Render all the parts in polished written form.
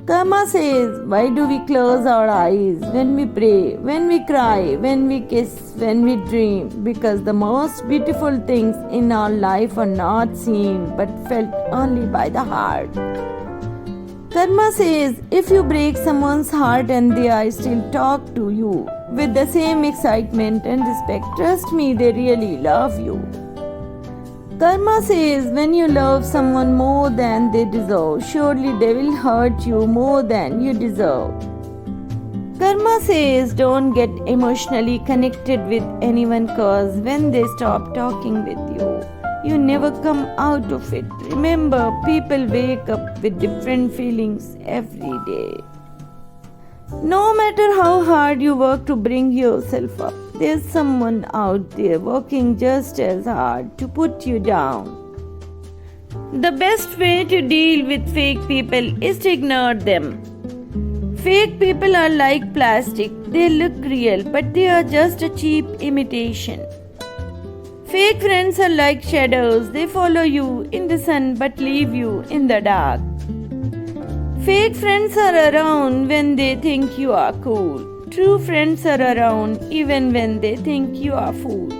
Karma says, why do we close our eyes when we pray, when we cry, when we kiss, when we dream? Because the most beautiful things in our life are not seen but felt only by the heart. Karma says, if you break someone's heart and they are still talk to you with the same excitement and respect, trust me, they really love you. Karma says, when you love someone more than they deserve, surely they will hurt you more than you deserve. Karma says, don't get emotionally connected with anyone cause when they stop talking with you, you never come out of it. Remember, people wake up with different feelings every day. No matter how hard you work to bring yourself up, there's someone out there working just as hard to put you down. The best way to deal with fake people is to ignore them. Fake people are like plastic. They look real, but they are just a cheap imitation. Fake friends are like shadows. They follow you in the sun but leave you in the dark. Fake friends are around when they think you are cool. True friends are around even when they think you are fool.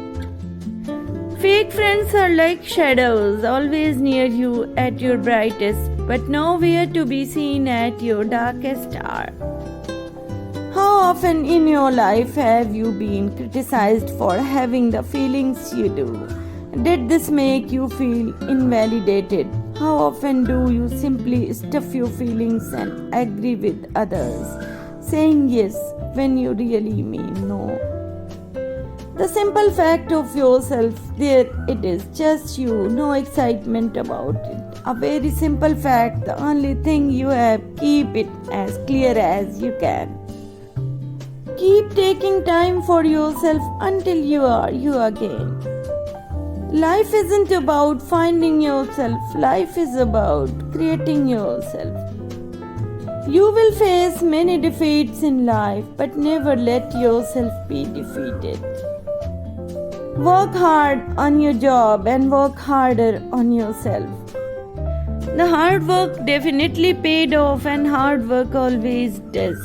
Fake friends are like shadows, always near you at your brightest, but nowhere to be seen at your darkest hour. How often in your life have you been criticized for having the feelings you do? Did this make you feel invalidated? How often do you simply stuff your feelings and agree with others, saying yes when you really mean no? The simple fact of yourself, there it is, just you, no excitement about it. A very simple fact, the only thing you have, keep it as clear as you can. Keep taking time for yourself until you are you again. Life isn't about finding yourself, life is about creating yourself. You will face many defeats in life, but never let yourself be defeated. Work hard on your job and work harder on yourself. The hard work definitely paid off, and hard work always does.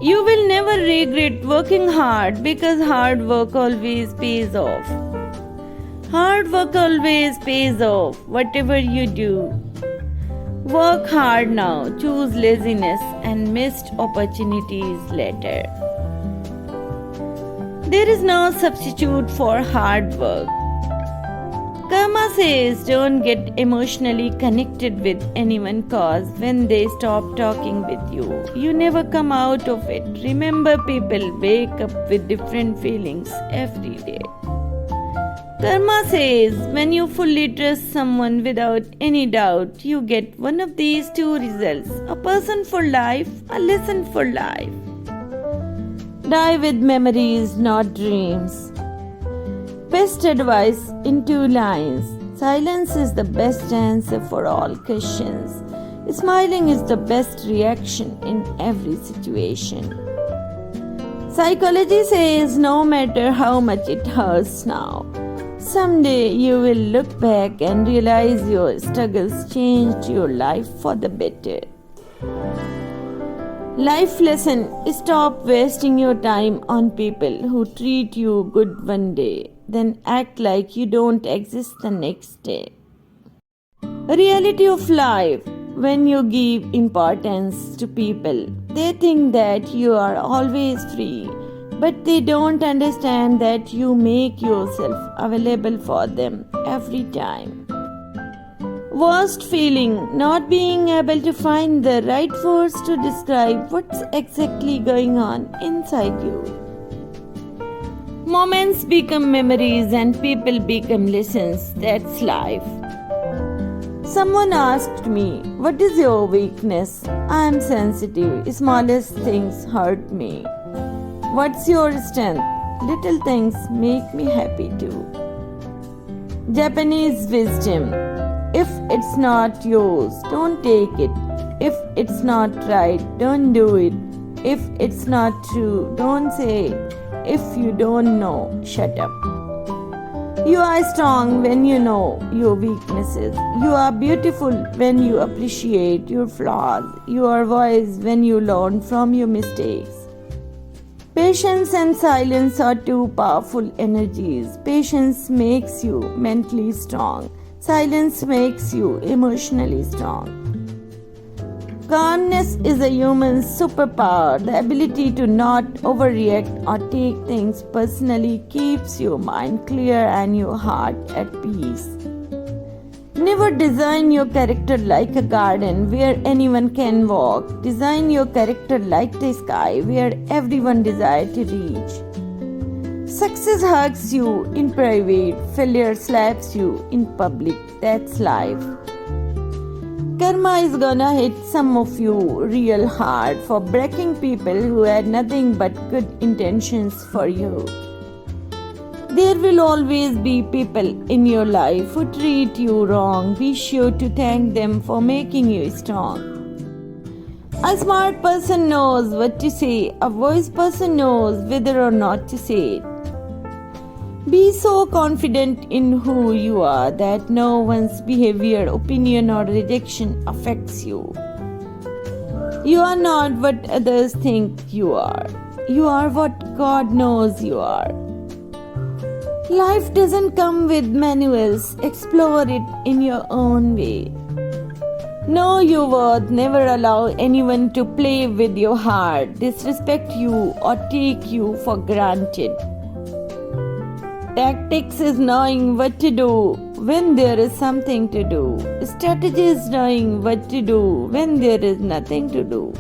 You will never regret working hard because hard work always pays off. Hard work always pays off, whatever you do. Work hard now, choose laziness and missed opportunities later. There is no substitute for hard work. Karma says, don't get emotionally connected with anyone cause when they stop talking with you, you never come out of it. Remember, people wake up with different feelings every day. Karma says, when you fully trust someone without any doubt, you get one of these two results: a person for life, a lesson for life. Die with memories, not dreams. Best advice in 2 lines. Silence is the best answer for all questions. Smiling is the best reaction in every situation. Psychology says, no matter how much it hurts now, someday you will look back and realize your struggles changed your life for the better. Life lesson: stop wasting your time on people who treat you good one day, then act like you don't exist the next day. Reality of life: when you give importance to people, they think that you are always free, but they don't understand that you make yourself available for them every time. Worst feeling: not being able to find the right words to describe what's exactly going on inside you. Moments become memories and people become lessons. That's life. Someone asked me, what is your weakness? I am sensitive. Smallest things hurt me. What's your strength? Little things make me happy too. Japanese wisdom: if it's not yours, don't take it. If it's not right, don't do it. If it's not true, don't say it. If you don't know, shut up. You are strong when you know your weaknesses. You are beautiful when you appreciate your flaws. You are wise when you learn from your mistakes. Patience and silence are two powerful energies. Patience makes you mentally strong. Silence makes you emotionally strong. Calmness is a human superpower. The ability to not overreact or take things personally keeps your mind clear and your heart at peace. Never design your character like a garden where anyone can walk. Design your character like the sky where everyone desires to reach. Success hugs you in private, failure slaps you in public. That's life. Karma is gonna hit some of you real hard for breaking people who had nothing but good intentions for you. There will always be people in your life who treat you wrong. Be sure to thank them for making you strong. A smart person knows what to say. A wise person knows whether or not to say it. Be so confident in who you are that no one's behavior, opinion, or rejection affects you. You are not what others think you are. You are what God knows you are. Life doesn't come with manuals. Explore it in your own way. Know your worth. Never allow anyone to play with your heart, disrespect you, or take you for granted. Tactics is knowing what to do when there is something to do. Strategy is knowing what to do when there is nothing to do.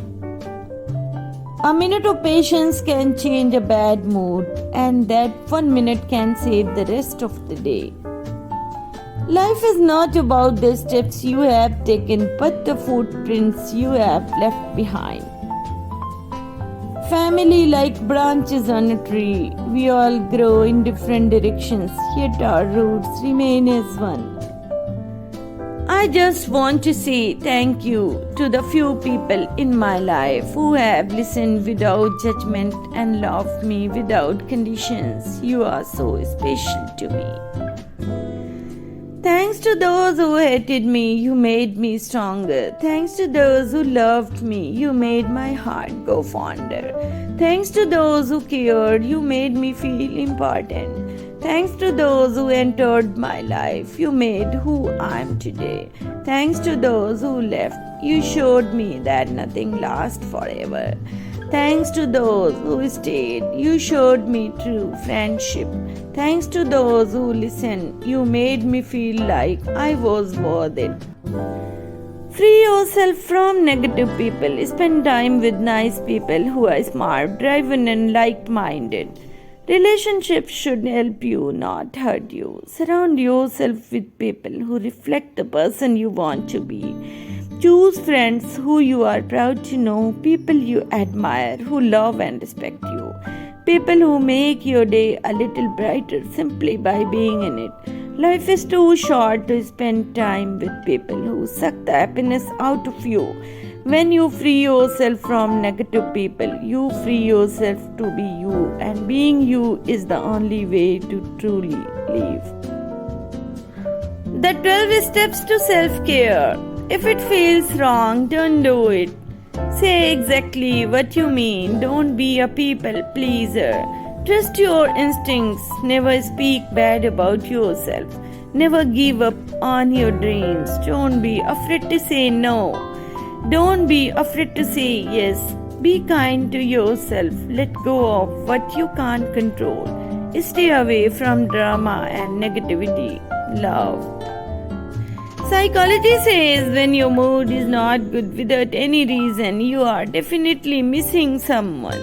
A minute of patience can change a bad mood, and that 1 minute can save the rest of the day. Life is not about the steps you have taken, but the footprints you have left behind. Family like branches on a tree. We all grow in different directions, yet our roots remain as one. I just want to say thank you to the few people in my life who have listened without judgment and loved me without conditions. You are so special to me. Thanks to those who hated me, you made me stronger. Thanks to those who loved me, you made my heart go fonder. Thanks to those who cared, you made me feel important. Thanks to those who entered my life, you made who I am today. Thanks to those who left, you showed me that nothing lasts forever. Thanks to those who stayed, you showed me true friendship. Thanks to those who listened, you made me feel like I was worth it. Free yourself from negative people. Spend time with nice people who are smart, driven, and like-minded. Relationships should help you, not hurt you. Surround yourself with people who reflect the person you want to be. Choose friends who you are proud to know, people you admire, who love and respect you, people who make your day a little brighter simply by being in it. Life is too short to spend time with people who suck the happiness out of you. When you free yourself from negative people, you free yourself to be you, and being you is the only way to truly live. The 12 steps to self-care. If it feels wrong, don't do it. Say exactly what you mean. Don't be a people pleaser. Trust your instincts. Never speak bad about yourself. Never give up on your dreams. Don't be afraid to say no. Don't be afraid to say yes. Be kind to yourself. Let go of what you can't control. Stay away from drama and negativity. Love. Psychology says when your mood is not good without any reason, you are definitely missing someone.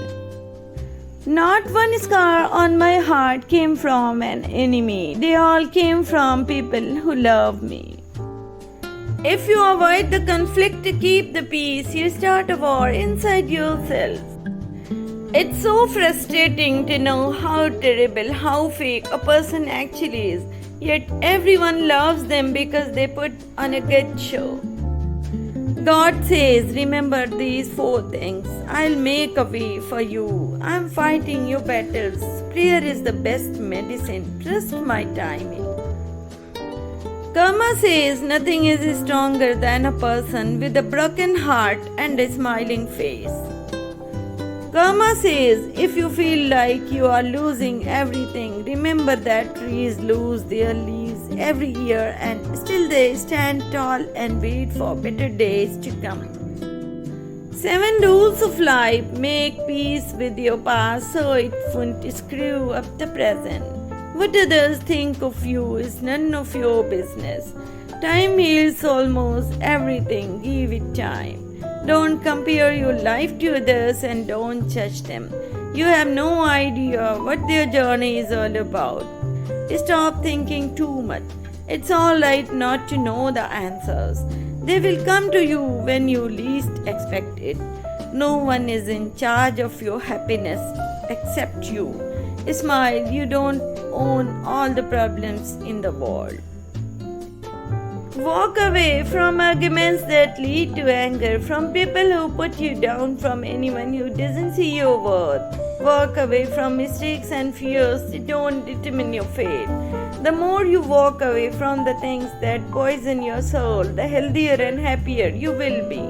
Not one scar on my heart came from an enemy. They all came from people who love me. If you avoid the conflict to keep the peace, you start a war inside yourself. It's so frustrating to know how terrible, how fake a person actually is. Yet everyone loves them because they put on a good show. God says, remember these 4 things. I'll make a way for you. I'm fighting your battles. Prayer is the best medicine. Trust my timing. Karma says nothing is stronger than a person with a broken heart and a smiling face. Karma says if you feel like you are losing everything, remember that trees lose their leaves every year and still they stand tall and wait for better days to come. 7 rules of life: make peace with your past so it won't screw up the present. What others think of you is none of your business. Time heals almost everything, give it time. Don't compare your life to others and don't judge them. You have no idea what their journey is all about. Stop thinking too much. It's alright not to know the answers. They will come to you when you least expect it. No one is in charge of your happiness except you. Smile, you don't own all the problems in the world. Walk away from arguments that lead to anger, from people who put you down, from anyone who doesn't see your worth. Walk away from mistakes and fears that don't determine your fate. The more you walk away from the things that poison your soul, the healthier and happier you will be.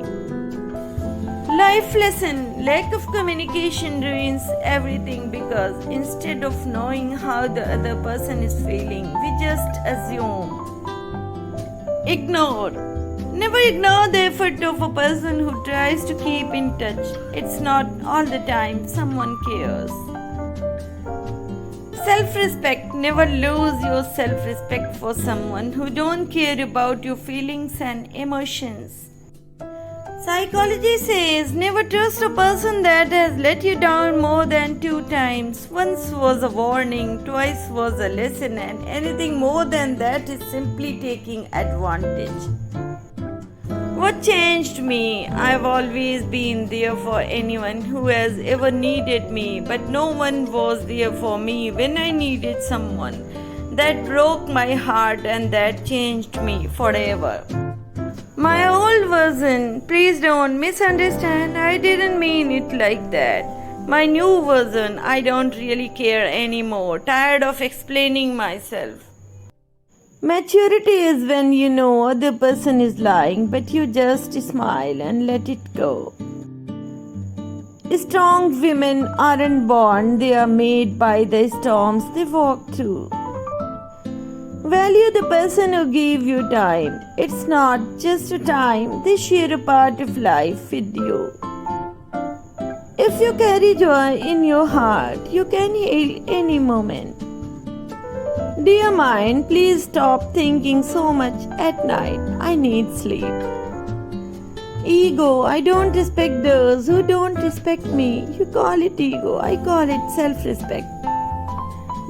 Life lesson: lack of communication ruins everything because instead of knowing how the other person is feeling, we just assume. Ignore. Never ignore the effort of a person who tries to keep in touch. It's not all the time someone cares. Self-respect. Never lose your self-respect for someone who don't care about your feelings and emotions. Psychology says never trust a person that has let you down more than 2 times. Once was a warning, twice was a lesson, and anything more than that is simply taking advantage. What changed me? I've always been there for anyone who has ever needed me, but no one was there for me when I needed someone. That broke my heart and that changed me forever. My old version: please don't misunderstand, I didn't mean it like that. My new version: I don't really care anymore, tired of explaining myself. Maturity is when you know other person is lying, but you just smile and let it go. Strong women aren't born, they are made by the storms they walk through. Value the person who gave you time. It's not just a time, they share a part of life with you. If you carry joy in your heart, you can heal any moment. Dear mind, please stop thinking so much at night. I need sleep. Ego: I don't respect those who don't respect me. You call it ego, I call it self-respect.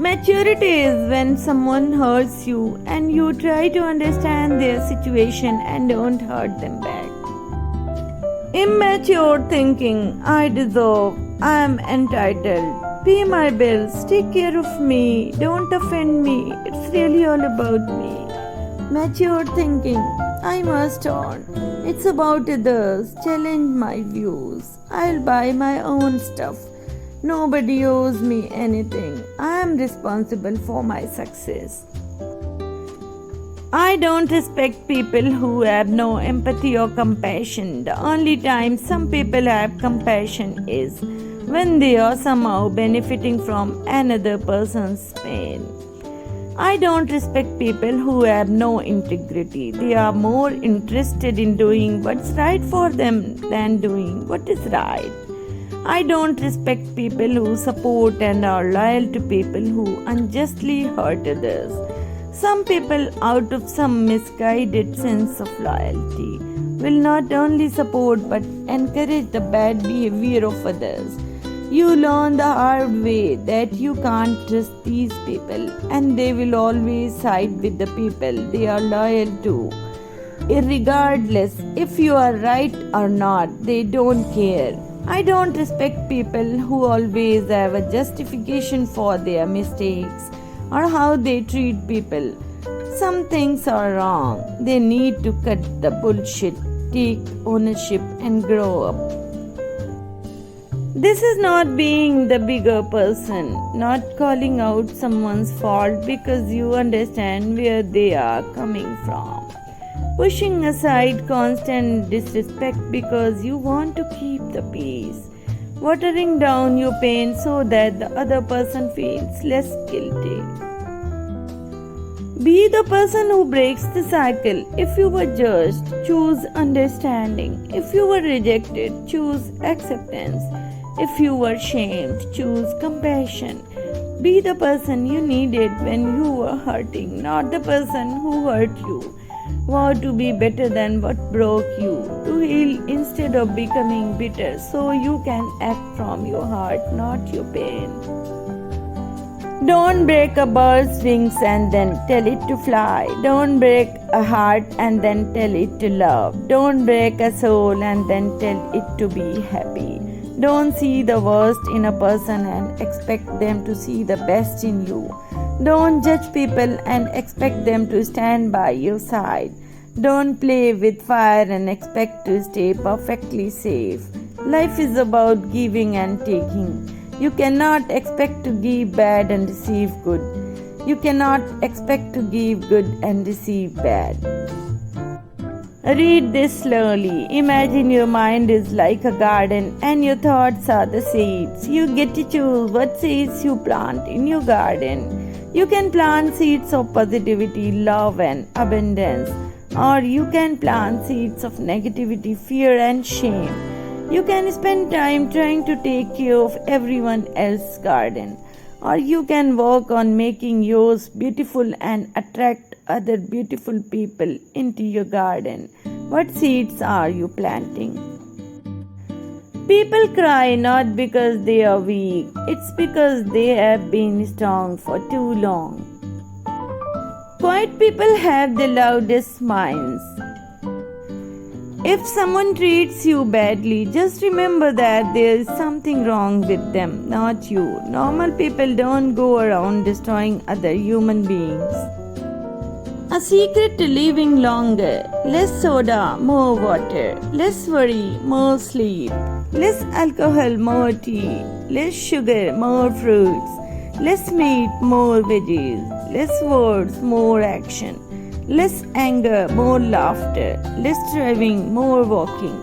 Maturity is when someone hurts you and you try to understand their situation and don't hurt them back. Immature thinking: I deserve, I am entitled. Pay my bills, take care of me, don't offend me, it's really all about me. Mature thinking: I must earn, it's about others, challenge my views, I'll buy my own stuff. Nobody owes me anything. I am responsible for my success. I don't respect people who have no empathy or compassion. The only time some people have compassion is when they are somehow benefiting from another person's pain. I don't respect people who have no integrity. They are more interested in doing what's right for them than doing what is right. I don't respect people who support and are loyal to people who unjustly hurt others. Some people, out of some misguided sense of loyalty, will not only support but encourage the bad behavior of others. You learn the hard way that you can't trust these people and they will always side with the people they are loyal to. Irregardless if you are right or not, they don't care. I don't respect people who always have a justification for their mistakes or how they treat people. Some things are wrong. They need to cut the bullshit, take ownership, and grow up. This is not being the bigger person, not calling out someone's fault because you understand where they are coming from. Pushing aside constant disrespect because you want to keep the peace. Watering down your pain so that the other person feels less guilty. Be the person who breaks the cycle. If you were judged, choose understanding. If you were rejected, choose acceptance. If you were shamed, choose compassion. Be the person you needed when you were hurting, not the person who hurt you. Vow to be better than what broke you, to heal instead of becoming bitter, so you can act from your heart, not your pain. Don't break a bird's wings and then tell it to fly. Don't break a heart and then tell it to love. Don't break a soul and then tell it to be happy. Don't see the worst in a person and expect them to see the best in you. Don't judge people and expect them to stand by your side. Don't play with fire and expect to stay perfectly safe. Life is about giving and taking. You cannot expect to give bad and receive good. You cannot expect to give good and receive bad. Read this slowly. Imagine your mind is like a garden and your thoughts are the seeds. You get to choose what seeds you plant in your garden. You can plant seeds of positivity, love, and abundance, or you can plant seeds of negativity, fear, and shame. You can spend time trying to take care of everyone else's garden, or you can work on making yours beautiful and attract other beautiful people into your garden. What seeds are you planting? People cry not because they are weak, it's because they have been strong for too long. Quiet people have the loudest minds. If someone treats you badly, just remember that there is something wrong with them, not you. Normal people don't go around destroying other human beings. A secret to living longer: less soda, more water; less worry, more sleep; less alcohol, more tea; less sugar, more fruits; less meat, more veggies; less words, more action; less anger, more laughter; less driving, more walking.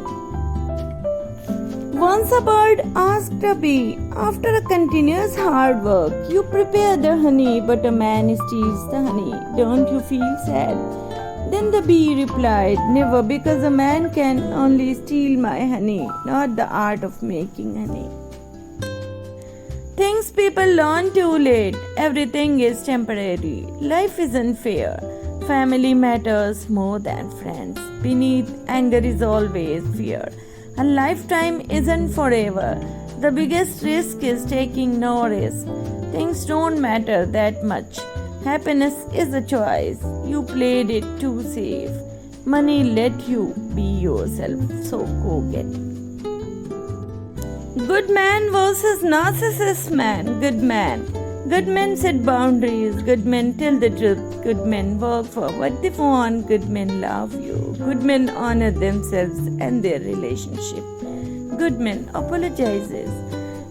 Once a bird asked a bee, after a continuous hard work, you prepare the honey, but a man steals the honey. Don't you feel sad? Then the bee replied, never, because a man can only steal my honey, not the art of making honey. Things people learn too late. Everything is temporary. Life isn't fair. Family matters more than friends. Beneath anger is always fear. A lifetime isn't forever. The biggest risk is taking no risk. Things don't matter that much. Happiness is a choice. You played it too safe. Money let you be yourself, so go get. Good man versus narcissist man. Good man. Good men set boundaries. Good men tell the truth. Good men work for what they want. Good men love you. Good men honor themselves and their relationship. Good men apologizes.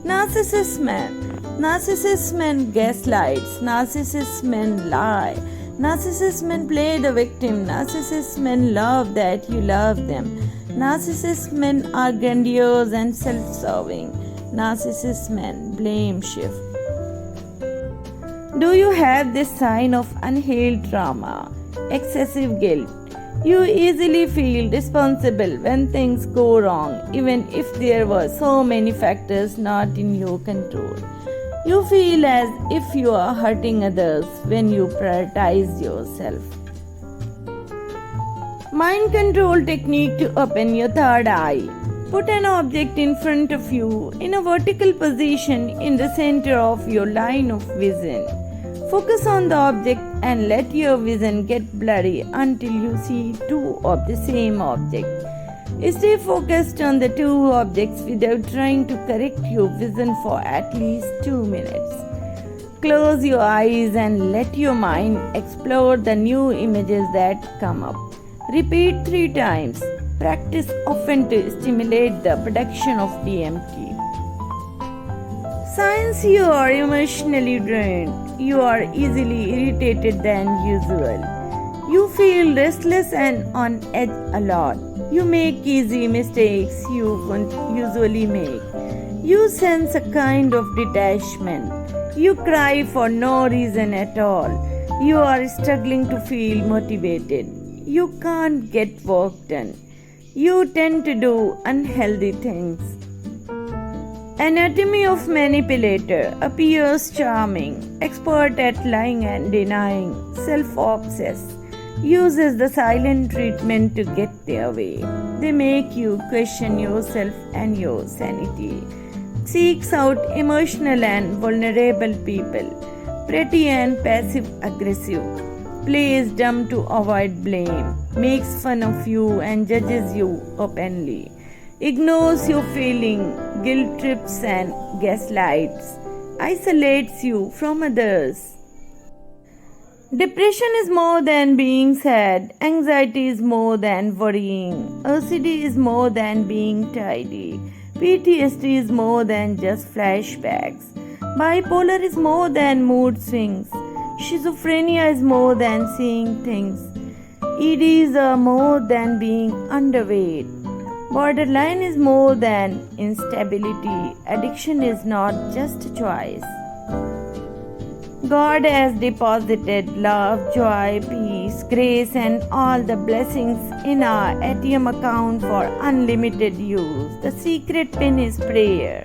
Narcissist man. Narcissist men gaslights. Narcissist men lie. Narcissist men play the victim. Narcissist men love that you love them. Narcissist men are grandiose and self-serving. Narcissist men blame shift. Do you have this sign of unhealed trauma? Excessive guilt. You easily feel responsible when things go wrong, even if there were so many factors not in your control. You feel as if you are hurting others when you prioritize yourself. Mind control technique to open your third eye. Put an object in front of you in a vertical position in the center of your line of vision. Focus on the object and let your vision get blurry until you see two of the same object. Stay focused on the two objects without trying to correct your vision for at least 2 minutes. Close your eyes and let your mind explore the new images that come up. Repeat 3 times. Practice often to stimulate the production of DMT. Signs you are emotionally drained. You are easily irritated than usual. You feel restless and on edge a lot. You make easy mistakes you won't usually make. You sense a kind of detachment. You cry for no reason at all. You are struggling to feel motivated. You can't get work done. You tend to do unhealthy things. Anatomy of manipulator appears charming, expert at lying and denying, self-obsessed, uses the silent treatment to get their way. They make you question yourself and your sanity. Seeks out emotional and vulnerable people, pretty and passive-aggressive, plays dumb to avoid blame, makes fun of you and judges you openly, ignores your feeling, guilt trips and gaslights, isolates you from others. Depression is more than being sad, anxiety is more than worrying, OCD is more than being tidy, PTSD is more than just flashbacks, bipolar is more than mood swings, schizophrenia is more than seeing things, EDs are more than being underweight, borderline is more than instability, addiction is not just a choice. God has deposited love, joy, peace, grace, and all the blessings in our ATM account for unlimited use. The secret pin is prayer.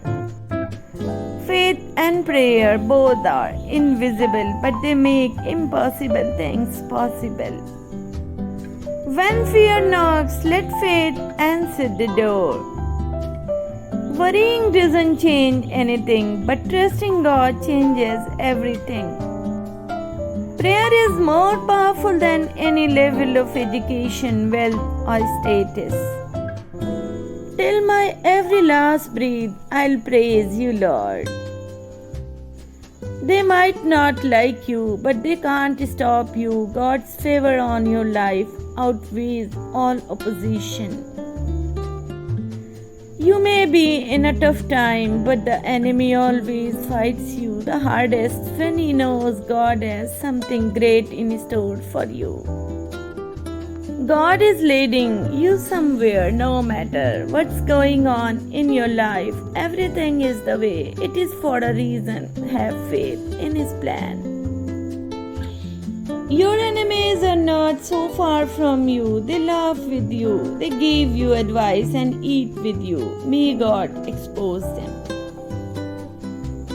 Faith and prayer both are invisible, but they make impossible things possible. When fear knocks, let faith answer the door. Worrying doesn't change anything, but trusting God changes everything. Prayer is more powerful than any level of education, wealth, or status. Till my every last breath, I'll praise you, Lord. They might not like you, but they can't stop you. God's favor on your life outweighs all opposition. You may be in a tough time, but the enemy always fights you the hardest when he knows God has something great in store for you. God is leading you somewhere no matter what's going on in your life. Everything is the way it is for a reason. Have faith in His plan. Your enemies are not so far from you. They laugh with you. They give you advice and eat with you. May God expose them.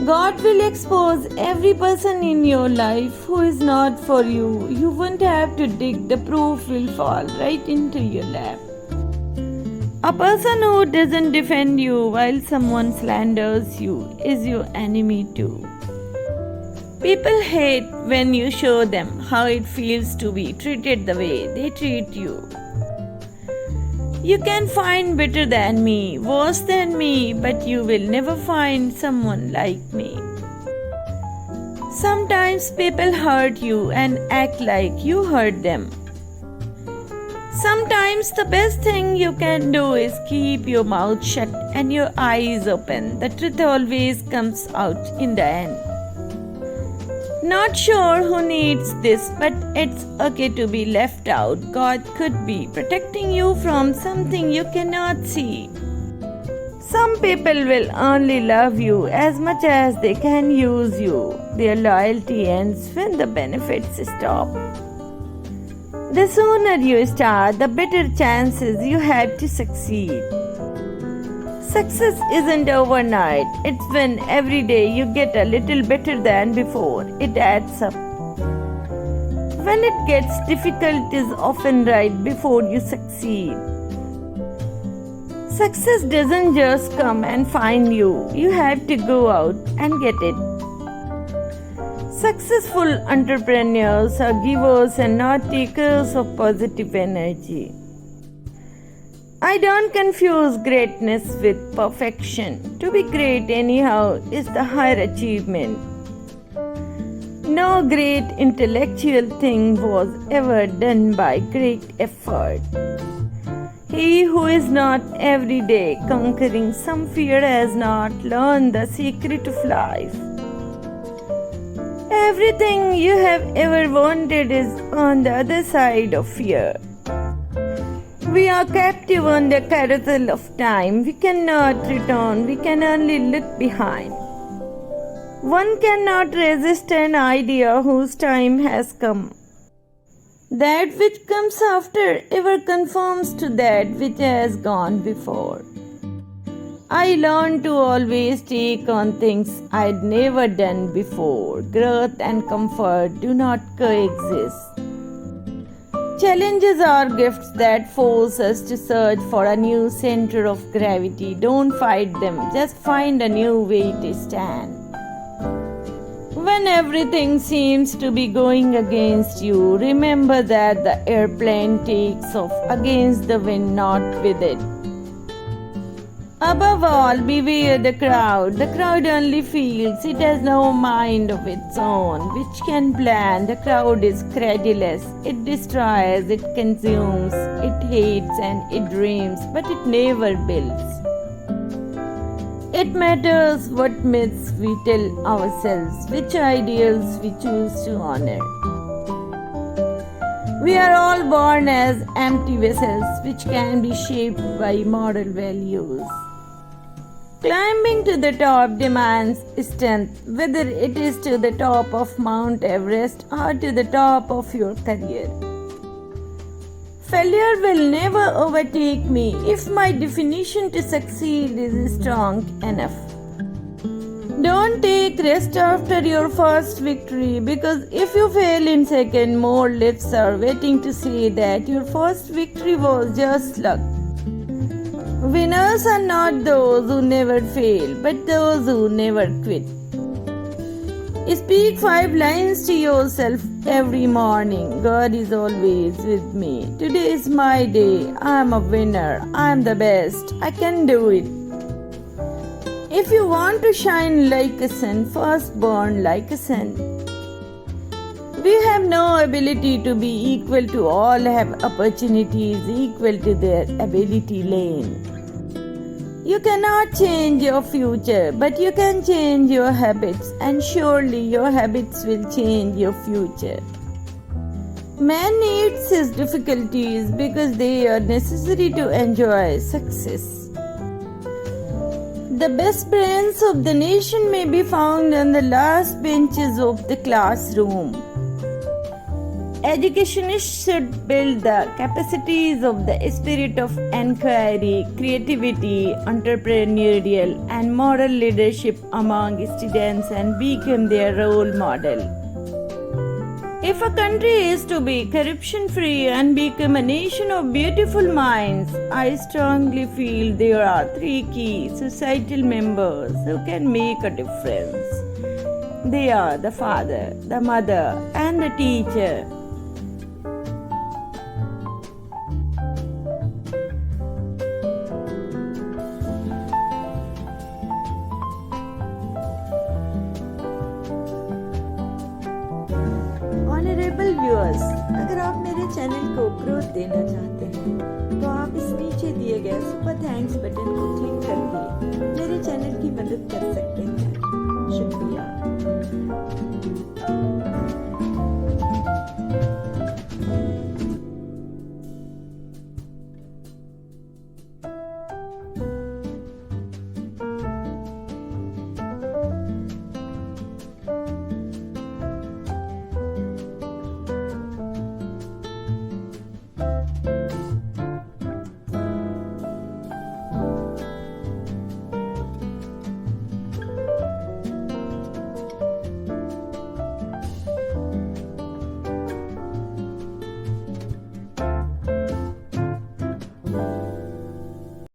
God will expose every person in your life who is not for you. You won't have to dig. The proof will fall right into your lap. A person who doesn't defend you while someone slanders you is your enemy too. People hate when you show them how it feels to be treated the way they treat you. You can find better than me, worse than me, but you will never find someone like me. Sometimes people hurt you and act like you hurt them. Sometimes the best thing you can do is keep your mouth shut and your eyes open. The truth always comes out in the end. Not sure who needs this, but it's okay to be left out. God could be protecting you from something you cannot see. Some people will only love you as much as they can use you. Their loyalty ends when the benefits stop. The sooner you start, the better chances you have to succeed. Success isn't overnight. It's when every day you get a little better than before. It adds up. When it gets difficult, it is often right before you succeed. Success doesn't just come and find you. You have to go out and get it. Successful entrepreneurs are givers and not takers of positive energy. I don't confuse greatness with perfection. To be great anyhow is the higher achievement. No great intellectual thing was ever done by great effort. He who is not every day conquering some fear has not learned the secret of life. Everything you have ever wanted is on the other side of fear. We are captive on the carousel of time. We cannot return, we can only look behind. One cannot resist an idea whose time has come. That which comes after ever conforms to that which has gone before. I learned to always take on things I'd never done before. Growth and comfort do not coexist. Challenges are gifts that force us to search for a new center of gravity. Don't fight them, just find a new way to stand. When everything seems to be going against you, remember that the airplane takes off against the wind, not with it. Above all, beware the crowd. The crowd only feels, it has no mind of its own, which can plan. The crowd is credulous, it destroys, it consumes, it hates and it dreams, but it never builds. It matters what myths we tell ourselves, which ideals we choose to honor. We are all born as empty vessels which can be shaped by moral values. Climbing to the top demands strength, whether it is to the top of Mount Everest or to the top of your career. Failure will never overtake me if my definition to succeed is strong enough. Don't take rest after your first victory, because if you fail in second, more lips are waiting to say that your first victory was just luck. Winners are not those who never fail, but those who never quit. Speak 5 lines to yourself every morning. God is always with me. Today is my day. I am a winner. I am the best. I can do it. If you want to shine like a sun, first burn like a sun. We have no ability to be equal to all, have opportunities equal to their ability lane. You cannot change your future, but you can change your habits, and surely your habits will change your future. Man needs his difficulties because they are necessary to enjoy success. The best brains of the nation may be found on the last benches of the classroom. Educationists should build the capacities of the spirit of inquiry, creativity, entrepreneurial, and moral leadership among students and become their role model. If a country is to be corruption free and become a nation of beautiful minds, I strongly feel there are 3 key societal members who can make a difference. They are the father, the mother, and the teacher. Honourable viewers, अगर आप मेरे channel को growth देना चाहते हैं तो आप इस नीचे दिए गए सुपर थैंक्स बटन को क्लिक करके मेरे चैनल की मदद कर सकते हैं। शुक्रिया।